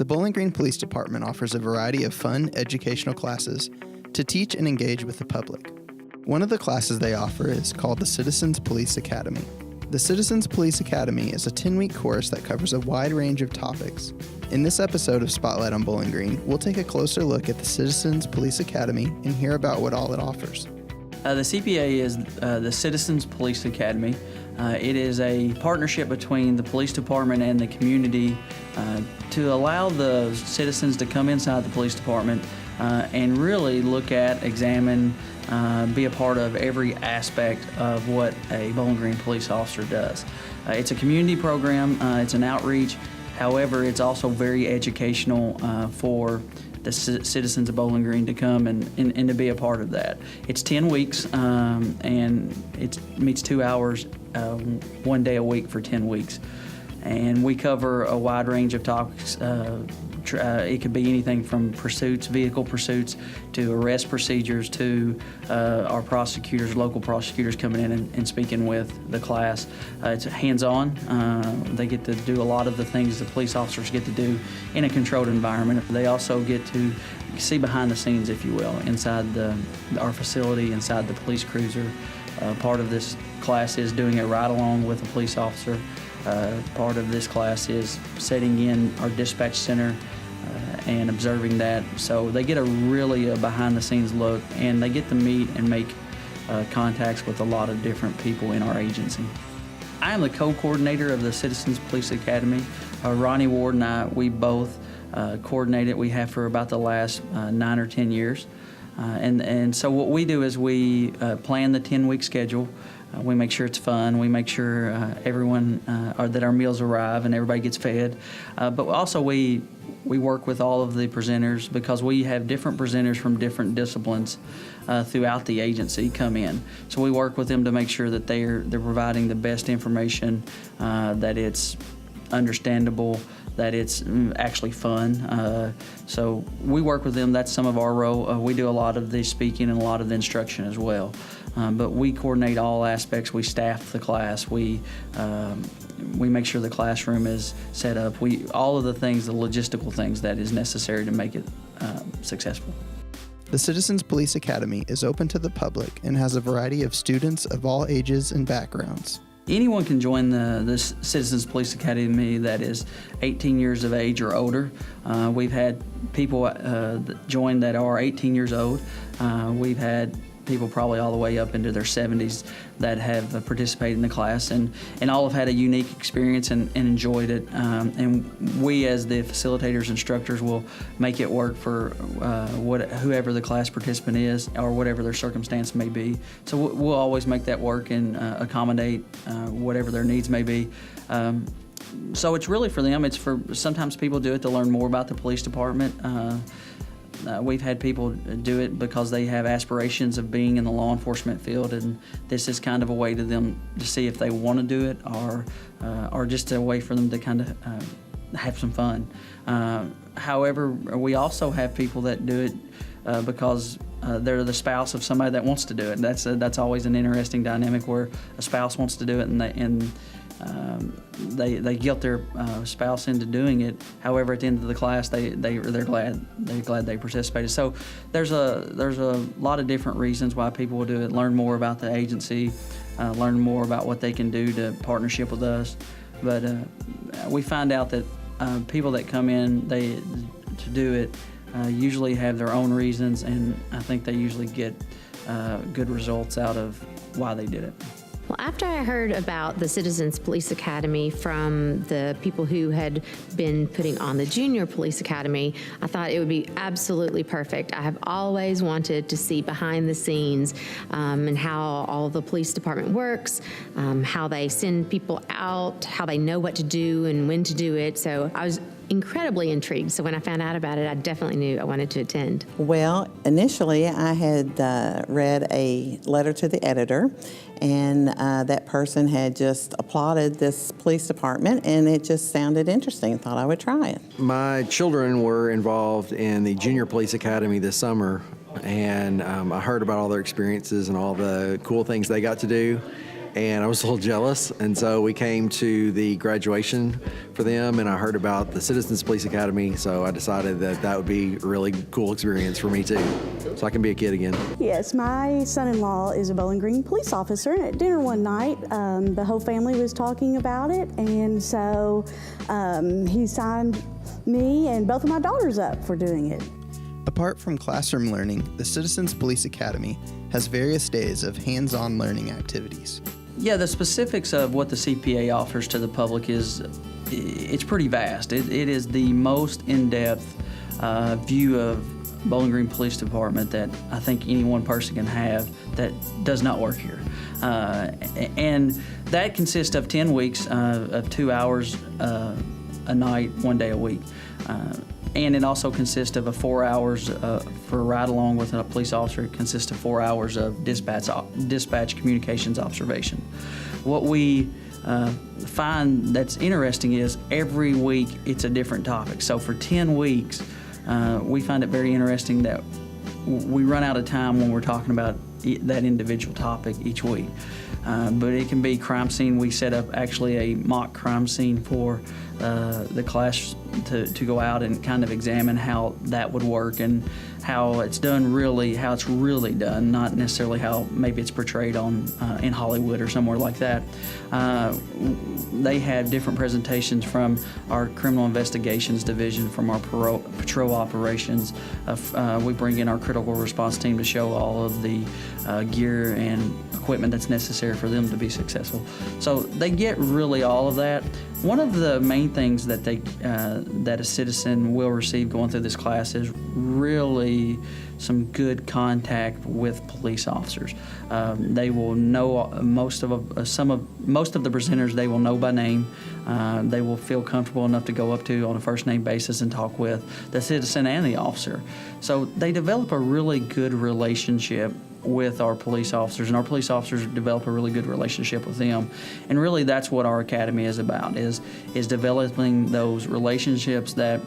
The Bowling Green Police Department offers a variety of fun, educational classes to teach and engage with the public. One of the classes they offer is called the Citizens Police Academy. The Citizens Police Academy is a 10-week course that covers a wide range of topics. In this episode of Spotlight on Bowling Green, we'll take a closer look at the Citizens Police Academy and hear about what all it offers. The CPA is the Citizens Police Academy. It is a partnership between the police department and the community to allow the citizens to come inside the police department and really look at, examine, be a part of every aspect of what a Bowling Green police officer does. It's a community program, it's an outreach, however, it's also very educational for the citizens of Bowling Green to come and to be a part of that. It's 10 weeks and it meets 2 hours, 1 day a week for 10 weeks. And we cover a wide range of topics. It could be anything from pursuits, vehicle pursuits, to arrest procedures, to our prosecutors, local prosecutors coming in and speaking with the class. It's hands-on. They get to do a lot of the things the police officers get to do in a controlled environment. They also get to see behind the scenes, if you will, inside our facility, inside the police cruiser. Part of this class is doing a ride-along with a police officer. Part of this class is setting in our dispatch center and observing that. So they get a really behind-the-scenes look, and they get to meet and make contacts with a lot of different people in our agency. I am the co-coordinator of the Citizens Police Academy. Ronnie Ward and I, we both coordinate it. We have for about the last 9 or 10 years. And so what we do is we plan the 10-week schedule. We make sure it's fun. We make sure everyone, that our meals arrive and everybody gets fed. But also we work with all of the presenters because we have different presenters from different disciplines throughout the agency come in. So we work with them to make sure that they're providing the best information, that it's understandable, that it's actually fun. So we work with them. That's some of our role. We do a lot of the speaking and a lot of the instruction as well. But we coordinate all aspects. We staff the class. We make sure the classroom is set up. All of the things, the logistical things that is necessary to make it successful. The Citizens Police Academy is open to the public and has a variety of students of all ages and backgrounds. Anyone can join the Citizens Police Academy that is 18 years of age or older. We've had people join that are 18 years old. We've had people probably all the way up into their 70s that have participated in the class, and all have had a unique experience and enjoyed it. And we, as the facilitators, instructors, will make it work for whoever the class participant is or whatever their circumstance may be. So we'll always make that work and accommodate whatever their needs may be. So it's really for them. Sometimes people do it to learn more about the police department. We've had people do it because they have aspirations of being in the law enforcement field, and this is kind of a way to them to see if they want to do it or just a way for them to kind of have some fun. However, we also have people that do it because they're the spouse of somebody that wants to do it. That's always an interesting dynamic where a spouse wants to do it and they guilt their spouse into doing it. However, at the end of the class, they're glad they participated. So there's a lot of different reasons why people will do it. Learn more about the agency, learn more about what they can do to partnership with us. But we find out that people that come in to do it usually have their own reasons, and I think they usually get good results out of why they did it. Well, after I heard about the Citizens Police Academy from the people who had been putting on the Junior Police Academy, I thought it would be absolutely perfect. I have always wanted to see behind the scenes and how all of the police department works, how they send people out, how they know what to do and when to do it. So I was incredibly intrigued. So when I found out about it, I definitely knew I wanted to attend. Well, initially I had read a letter to the editor, and that person had just applauded this police department, and it just sounded interesting. Thought I would try it. My children were involved in the Junior Police Academy this summer, and I heard about all their experiences and all the cool things they got to do. and I was a little jealous. And so we came to the graduation for them, and I heard about the Citizens Police Academy, so I decided that that would be a really cool experience for me too, so I can be a kid again. Yes, my son-in-law is a Bowling Green police officer, and at dinner one night, the whole family was talking about it, and so he signed me and both of my daughters up for doing it. Apart from classroom learning, the Citizens Police Academy has various days of hands-on learning activities. Yeah, the specifics of what the CPA offers to the public it's pretty vast. It is the most in-depth view of Bowling Green Police Department that I think any one person can have that does not work here. And that consists of 10 weeks of 2 hours a night, 1 day a week. And it also consists of 4 hours for a ride along with a police officer. It consists of 4 hours of dispatch communications observation. What we find that's interesting is every week it's a different topic. So for 10 weeks, we find it very interesting that we run out of time when we're talking about that individual topic each week. But it can be crime scene. We set up actually a mock crime scene for the class to go out and kind of examine how that would work and how it's done really, how it's really done, not necessarily how maybe it's portrayed on in Hollywood or somewhere like that. They have different presentations from our criminal investigations division, from our patrol operations. We bring in our critical response team to show all of the gear and equipment that's necessary for them to be successful. So they get really all of that. One of the main things that that a citizen will receive going through this class is really some good contact with police officers. They will know most of the presenters. They will know by name. They will feel comfortable enough to go up to on a first name basis and talk with the citizen and the officer. So they develop a really good relationship with our police officers, and our police officers develop a really good relationship with them. And really that's what our academy is about, is developing those relationships that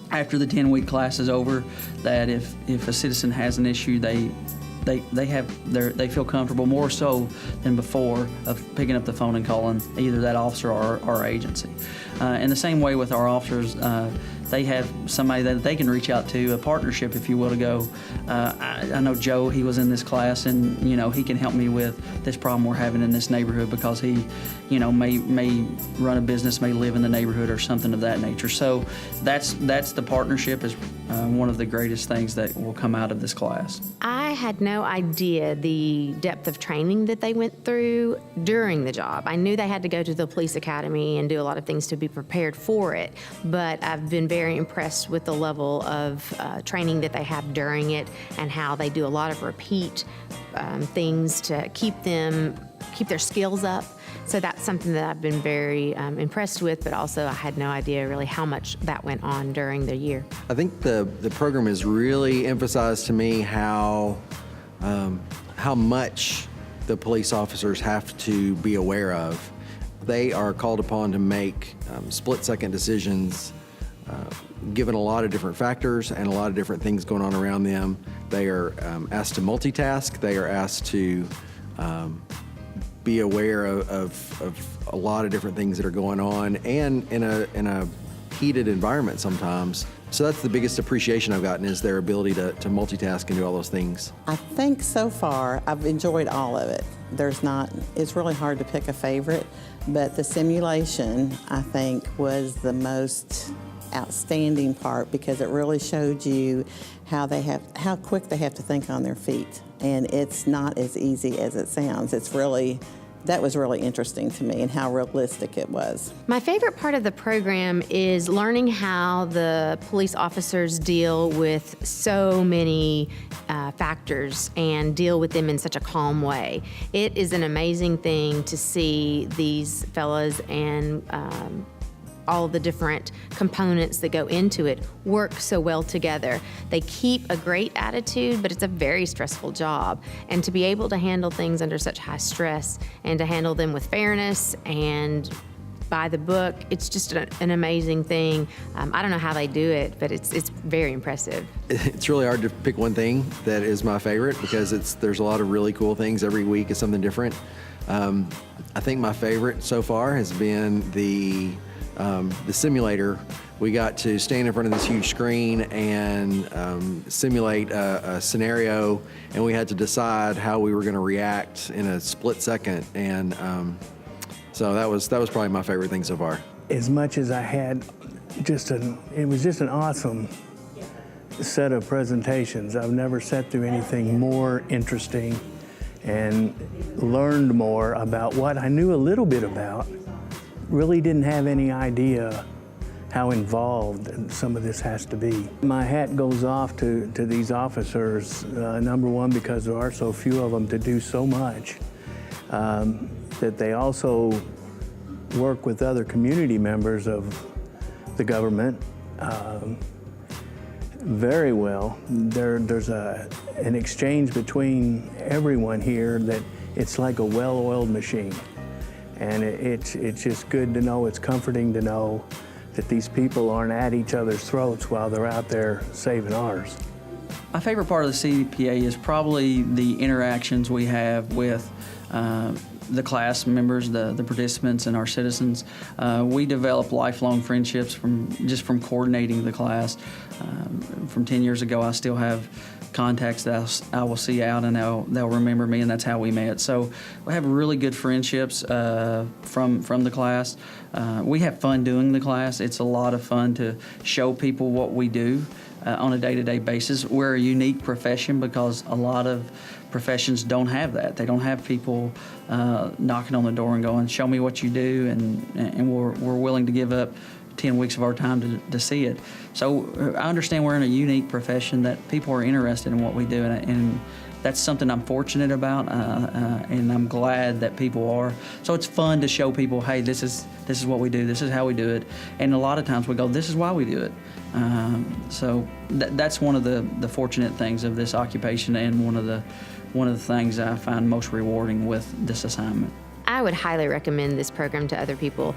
after the 10-week class is over, that if a citizen has an issue, they feel comfortable more so than before of picking up the phone and calling either that officer or our agency. In the same way with our officers, they have somebody that they can reach out to, a partnership, if you will, to go, I know Joe, he was in this class, and he can help me with this problem we're having in this neighborhood because he may run a business, may live in the neighborhood or something of that nature. So that's the partnership is one of the greatest things that will come out of this class. I had no idea the depth of training that they went through during the job. I knew they had to go to the police academy and do a lot of things to be prepared for it, but I've been very impressed with the level of training that they have during it and how they do a lot of repeat things to keep their skills up. So that's something that I've been very impressed with, but also I had no idea really how much that went on during the year. I think the program has really emphasized to me how much the police officers have to be aware of. They are called upon to make split-second decisions given a lot of different factors and a lot of different things going on around them. They are asked to multitask. They are asked to be aware of a lot of different things that are going on, and in a heated environment sometimes. So that's the biggest appreciation I've gotten, is their ability to multitask and do all those things. I think so far I've enjoyed all of it. It's really hard to pick a favorite, but the simulation I think was the most outstanding part, because it really showed you how quick they have to think on their feet. And it's not as easy as it sounds. That was really interesting to me, and how realistic it was. My favorite part of the program is learning how the police officers deal with so many factors and deal with them in such a calm way. It is an amazing thing to see these fellas and all the different components that go into it work so well together. They keep a great attitude, but it's a very stressful job. And to be able to handle things under such high stress and to handle them with fairness and by the book, it's just an amazing thing. I don't know how they do it, but it's very impressive. It's really hard to pick one thing that is my favorite, because there's a lot of really cool things. Every week is something different. I think my favorite so far has been the simulator. We got to stand in front of this huge screen and simulate a scenario, and we had to decide how we were going to react in a split second. And so that was probably my favorite thing so far. As much as I had it was just an awesome set of presentations. I've never sat through anything more interesting and learned more about what I knew a little bit about. Really didn't have any idea how involved some of this has to be. My hat goes off to these officers, number one, because there are so few of them to do so much, that they also work with other community members of the government very well. There's an exchange between everyone here that it's like a well-oiled machine. And it's just good to know, it's comforting to know that these people aren't at each other's throats while they're out there saving ours. My favorite part of the CPA is probably the interactions we have with the class members, the participants, and our citizens. We develop lifelong friendships from coordinating the class. From 10 years ago, I still have contacts that I will see out, and they'll remember me, and that's how we met. So we have really good friendships from the class. We have fun doing the class. It's a lot of fun to show people what we do on a day-to-day basis. We're a unique profession because a lot of professions don't have that. They don't have people knocking on the door and going, "Show me what you do," and we're willing to give up 10 weeks of our time to see it. So I understand we're in a unique profession that people are interested in what we do, and that's something I'm fortunate about, and I'm glad that people are. So it's fun to show people, hey, this is what we do, this is how we do it, and a lot of times we go, this is why we do it. So that's one of the fortunate things of this occupation, and one of the things I find most rewarding with this assignment. I would highly recommend this program to other people.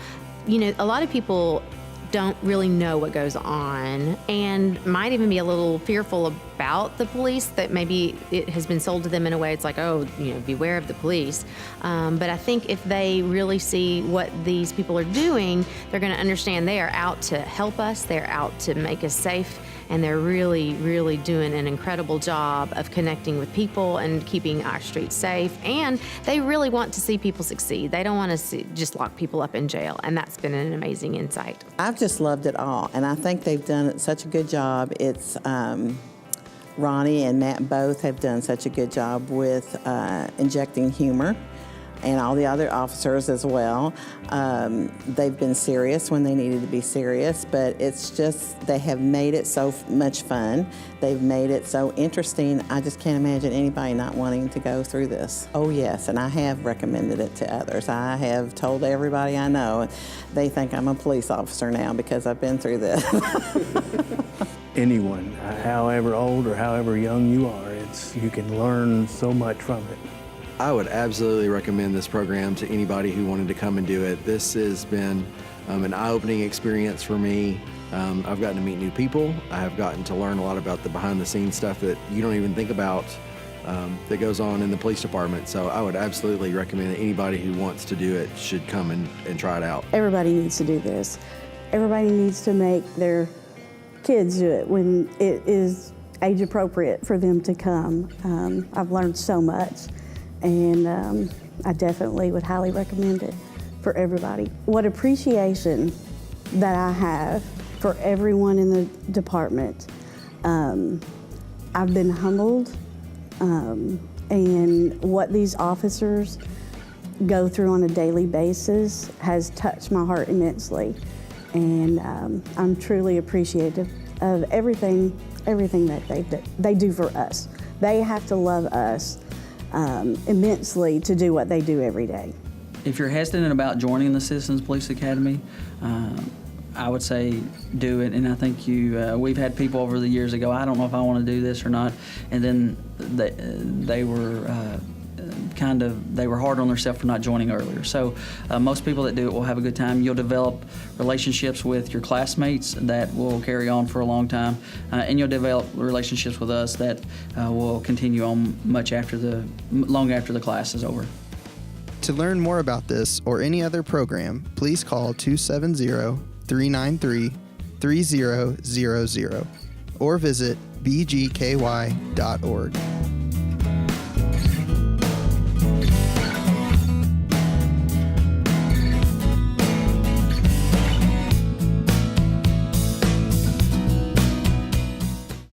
You know, a lot of people don't really know what goes on and might even be a little fearful about the police, that maybe it has been sold to them in a way it's like, oh, you know, beware of the police. But I think if they really see what these people are doing, they're going to understand they are out to help us, they're out to make us safe, and they're really, really doing an incredible job of connecting with people and keeping our streets safe. And they really want to see people succeed. They don't want to just lock people up in jail, and that's been an amazing insight. I've just loved it all, and I think they've done such a good job. It's Ronnie and Matt both have done such a good job with injecting humor, and all the other officers as well. They've been serious when they needed to be serious, but it's just, they have made it so much fun. They've made it so interesting. I just can't imagine anybody not wanting to go through this. Oh yes, and I have recommended it to others. I have told everybody I know. They think I'm a police officer now because I've been through this. Anyone, however old or however young you are, you can learn so much from it. I would absolutely recommend this program to anybody who wanted to come and do it. This has been an eye-opening experience for me. I've gotten to meet new people. I have gotten to learn a lot about the behind-the-scenes stuff that you don't even think about that goes on in the police department. So I would absolutely recommend that anybody who wants to do it should come and try it out. Everybody needs to do this. Everybody needs to make their kids do it when it is age appropriate for them to come. I've learned so much, and I definitely would highly recommend it for everybody. What appreciation that I have for everyone in the department. I've been humbled, and what these officers go through on a daily basis has touched my heart immensely. And I'm truly appreciative of everything that they do for us. They have to love us immensely to do what they do every day. If you're hesitant about joining the Citizens Police Academy, I would say do it. And I think we've had people over the years that go, I don't know if I want to do this or not. And then they were hard on themselves for not joining earlier. So most people that do it will have a good time. You'll develop relationships with your classmates that will carry on for a long time, and you'll develop relationships with us that will continue on long after the class is over. To learn more about this or any other program, please call 270-393-3000 or visit bgky.org.